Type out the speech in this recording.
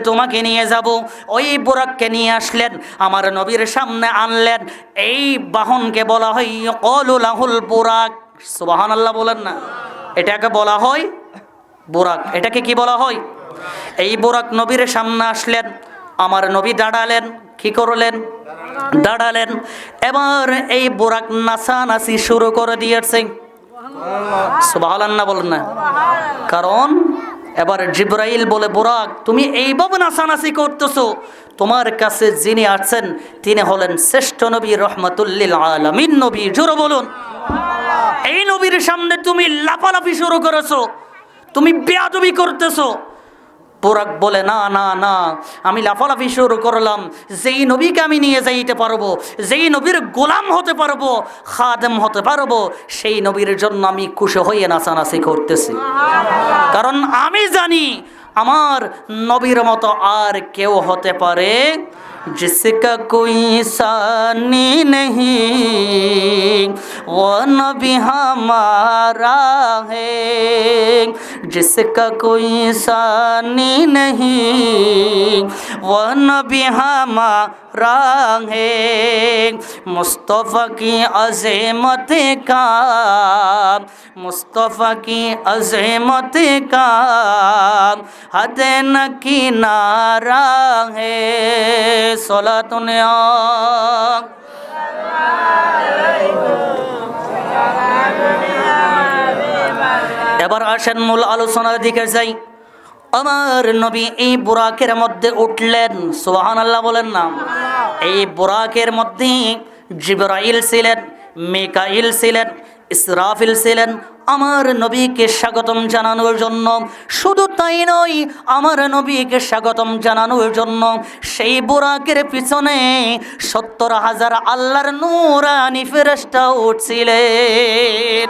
তোমাকে নিয়ে যাব। ওই বুরাককে নিয়ে আসলেন, আমার নবীর সামনে আনলেন। এই বাহনকে বলা হয় কলুলাহুল বুরাক। সুবহানাল্লাহ বলেন না। এটাকে বলা হয় বুরাক। এটাকে কি বলা হয়? এই বুরাক নবীর সামনে আসলেন, আমার নবী দাঁড়ালেন। কি করলেন? দাঁড়ালেন। এবার এই বুরাক নাচানাচি শুরু করে দিয়েছে। সুবহানাল্লাহ বলেন না। কারণ এবার জিবরাইল বলে, বুরাক তুমি এইভাবে নাচানাচি করতেছো, তোমার কাছে যিনি আছেন তিনি হলেন শ্রেষ্ঠ নবী, রহমাতুল লিল আলামিন নবী। জোরে বলুন। এই নবীর সামনে তুমি লাফালাফি শুরু করেছো, তুমি বেয়াদবি করতেছো। বুরাক বলে, না না না, আমি লাফালাফি শুরু করলাম যেই নবীকে আমি নিয়ে যাইতে পারবো, যেই নবীর গোলাম হতে পারবো, খাদেম হতে পারবো, সেই নবীর জন্য আমি খুশি হয়ে নাচানাচি করতেছি। কারণ আমি জানি আমার নবীর মতো আর কেউ হতে পারে जिसका कोई सानी नहीं वो नबी हमारा है, जिसका कोई सानी नहीं वो नबी हमारा है। मुस्तफ़ा की अज़मत का, मुस्तफ़ा की अज़मत का हद न किनारा है। सलातुन এবার আসেন মূল আলোচনার দিকে যাই। আমার নবী এই বুরাকের মধ্যে উঠলেন। সুবহানাল্লাহ বলেন না। এই বুরাকের মধ্যে জিবরাইল ছিলেন, মিকাইল ছিলেন, ইসরাফিল ছিলেন আমার নবীকে স্বাগতম জানানোর জন্য। শুধু তাই নয়, আমার নবীকে স্বাগতম জানানোর জন্য সেই বুরাকের পিছনে 70,000 আল্লাহর নূরানি ফেরেশতা উঠছিলেন।